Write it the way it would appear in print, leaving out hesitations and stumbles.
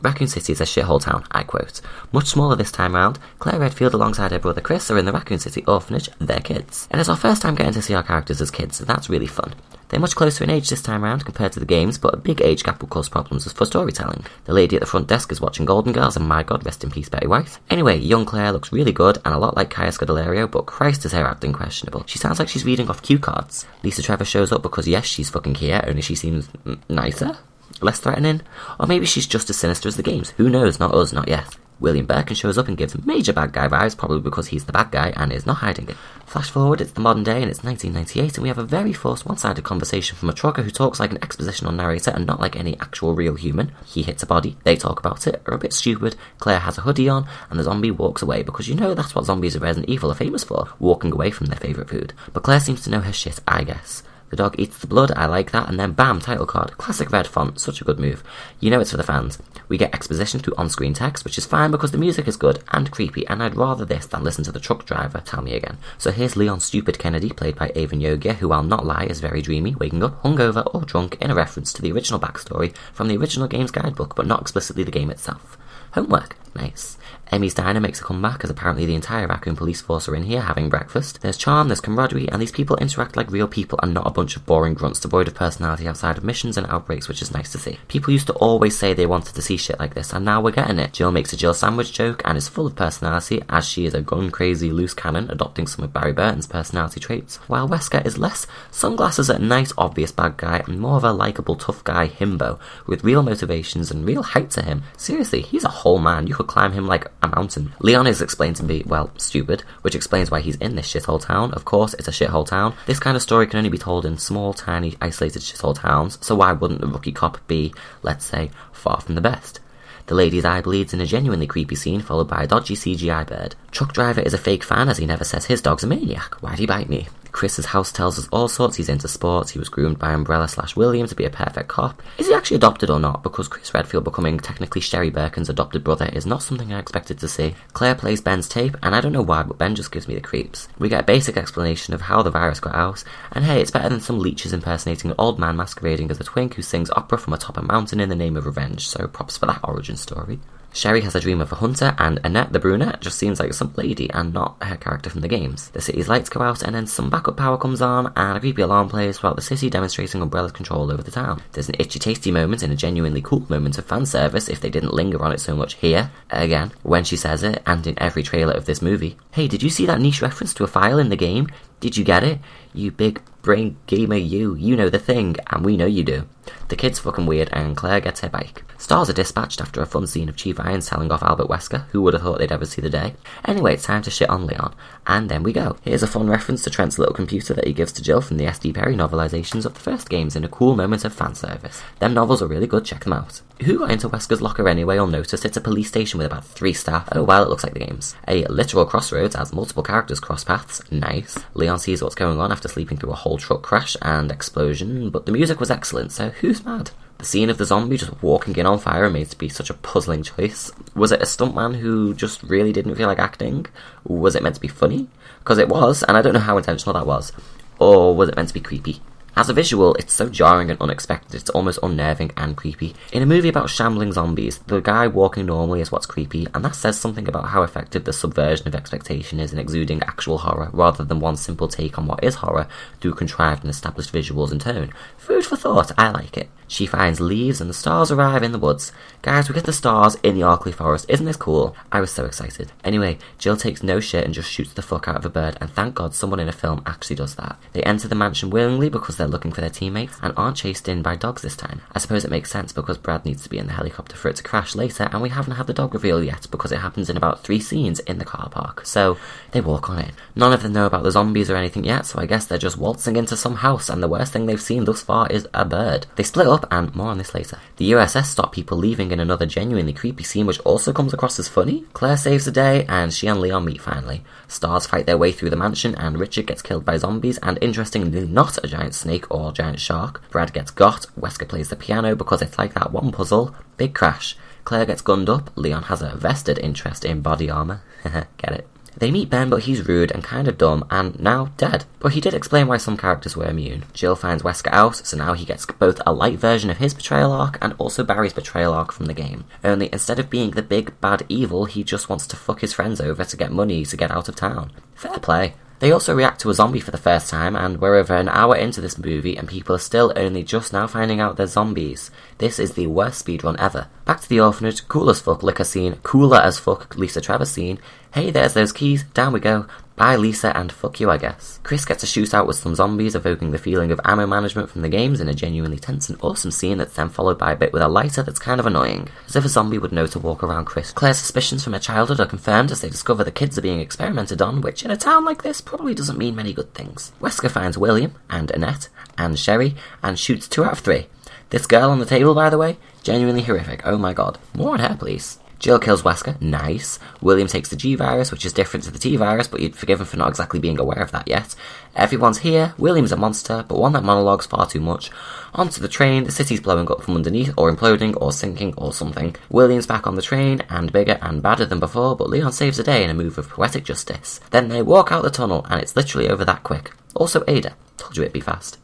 Raccoon City is a shithole town, I quote. Much smaller this time round, Claire Redfield alongside her brother Chris are in the Raccoon City orphanage, they're kids. And it's our first time getting to see our characters as kids, so that's really fun. They're much closer in age this time round compared to the games, but a big age gap will cause problems for storytelling. The lady at the front desk is watching Golden Girls, and my god, rest in peace Betty White. Anyway, young Claire looks really good and a lot like Kaya Scodelario, but Christ is her acting questionable. She sounds like she's reading off cue cards. Lisa Trevor shows up because yes, she's fucking Kia, only she seems nicer? Less threatening? Or maybe she's just as sinister as the games. Who knows? Not us, not yet. William Birkin shows up and gives major bad guy vibes, probably because he's the bad guy and is not hiding it. Flash forward, it's the modern day and it's 1998, and we have a very forced one-sided conversation from a trucker who talks like an expositional narrator and not like any actual real human. He hits a body, they talk about it, are a bit stupid, Claire has a hoodie on, and the zombie walks away because you know that's what zombies of Resident Evil are famous for, walking away from their favourite food. But Claire seems to know her shit, I guess. The dog eats the blood, I like that, and then bam, title card. Classic red font, such a good move. You know it's for the fans. We get exposition through on-screen text, which is fine because the music is good and creepy, and I'd rather this than listen to the truck driver tell me again. So here's Leon Stupid Kennedy, played by Avon Yogia, who I'll not lie is very dreamy, waking up hungover or drunk in a reference to the original backstory from the original game's guidebook, but not explicitly the game itself. Homework. Nice. Emmy's Diner makes a comeback as apparently the entire Raccoon police force are in here having breakfast. There's charm, there's camaraderie, and these people interact like real people and not a bunch of boring grunts devoid of personality outside of missions and outbreaks, which is nice to see. People used to always say they wanted to see shit like this, and now we're getting it. Jill makes a Jill sandwich joke and is full of personality, as she is a gun-crazy loose cannon adopting some of Barry Burton's personality traits, while Wesker is less sunglasses at night obvious bad guy and more of a likeable tough guy himbo, with real motivations and real height to him. Seriously, he's a whole man, you could climb him like a mountain. Leon is explained to be, well, stupid, which explains why he's in this shithole town. Of course, it's a shithole town. This kind of story can only be told in small, tiny, isolated shithole towns, so why wouldn't the rookie cop be, let's say, far from the best? The lady's eye bleeds in a genuinely creepy scene, followed by a dodgy CGI bird. Truck driver is a fake fan as he never says his dog's a maniac. Why'd he bite me? Chris's house tells us all sorts. He's into sports, he was groomed by Umbrella/William to be a perfect cop. Is he actually adopted or not? Because Chris Redfield becoming technically Sherry Birkin's adopted brother is not something I expected to see. Claire plays Ben's tape, and I don't know why, but Ben just gives me the creeps. We get a basic explanation of how the virus got out, and hey, it's better than some leeches impersonating an old man masquerading as a twink who sings opera from atop a mountain in the name of revenge, so props for that origin story. Sherry has a dream of a hunter, and Annette the brunette just seems like some lady and not her character from the games. The city's lights go out and then some backup power comes on and a creepy alarm plays throughout the city demonstrating Umbrella's control over the town. There's an itchy tasty moment and a genuinely cool moment of fan service if they didn't linger on it so much here, again, when she says it, and in every trailer of this movie. Hey, did you see that niche reference to a file in the game? Did you get it? You big brain gamer you know the thing, and we know you do. The kid's fucking weird and Claire gets her bike. Stars are dispatched after a fun scene of Chief Irons telling off Albert Wesker, who would have thought they'd ever see the day. Anyway, it's time to shit on Leon, and then we go. Here's a fun reference to Trent's little computer that he gives to Jill from the S.D. Perry novelizations of the first games in a cool moment of fan service. Them novels are really good, check them out. Who got into Wesker's locker anyway? You'll notice it's a police station with about 3 staff. Oh well, it looks like the games. A literal crossroads as multiple characters cross paths. Nice. Leon sees what's going on after sleeping through a whole truck crash and explosion, but the music was excellent, so who's mad? The scene of the zombie just walking in on fire made to be such a puzzling choice. Was it a stuntman who just really didn't feel like acting? Was it meant to be funny? Because it was, and I don't know how intentional that was. Or was it meant to be creepy? As a visual, it's so jarring and unexpected, it's almost unnerving and creepy. In a movie about shambling zombies, the guy walking normally is what's creepy, and that says something about how effective the subversion of expectation is in exuding actual horror, rather than one simple take on what is horror through contrived and established visuals and tone. Food for thought, I like it. She finds leaves and the stars arrive in the woods. Guys, we get the stars in the Arkley Forest. Isn't this cool? I was so excited. Anyway, Jill takes no shit and just shoots the fuck out of a bird, and thank God someone in a film actually does that. They enter the mansion willingly because they're looking for their teammates and aren't chased in by dogs this time. I suppose it makes sense because Brad needs to be in the helicopter for it to crash later, and we haven't had the dog reveal yet because it happens in about 3 scenes in the car park. So, they walk on in. None of them know about the zombies or anything yet, so I guess they're just waltzing into some house, and the worst thing they've seen thus far is a bird. They split up, and more on this later. The USS stop people leaving in another genuinely creepy scene which also comes across as funny. Claire saves the day, and she and Leon meet finally. Stars fight their way through the mansion, and Richard gets killed by zombies, and interestingly not a giant snake or giant shark. Brad gets got, Wesker plays the piano because it's like that one puzzle. Big crash. Claire gets gunned up, Leon has a vested interest in body armour. Get it? They meet Ben, but he's rude and kind of dumb and now dead. But he did explain why some characters were immune. Jill finds Wesker out, so now he gets both a light version of his betrayal arc and also Barry's betrayal arc from the game. Only instead of being the big bad evil, he just wants to fuck his friends over to get money to get out of town. Fair play. They also react to a zombie for the first time, and we're over an hour into this movie and people are still only just now finding out they're zombies. This is the worst speedrun ever. Back to the orphanage, cool as fuck Liquor scene, cooler as fuck Lisa Trevor scene. Hey, there's those keys, down we go. Bye Lisa, and fuck you I guess. Chris gets a shootout with some zombies, evoking the feeling of ammo management from the games in a genuinely tense and awesome scene that's then followed by a bit with a lighter that's kind of annoying. As if a zombie would know to walk around Chris. Claire's suspicions from her childhood are confirmed as they discover the kids are being experimented on, which in a town like this probably doesn't mean many good things. Wesker finds William, and Annette, and Sherry, and shoots 2 out of 3. This girl on the table, by the way, genuinely horrific, oh my god. More on her please. Jill kills Wesker, nice. William takes the G-Virus, which is different to the T-Virus, but you'd forgive him for not exactly being aware of that yet. Everyone's here, William's a monster, but one that monologues far too much. Onto the train, the city's blowing up from underneath, or imploding, or sinking, or something. William's back on the train, and bigger and badder than before, but Leon saves the day in a move of poetic justice. Then they walk out the tunnel, and it's literally over that quick. Also Ada, told you it'd be fast.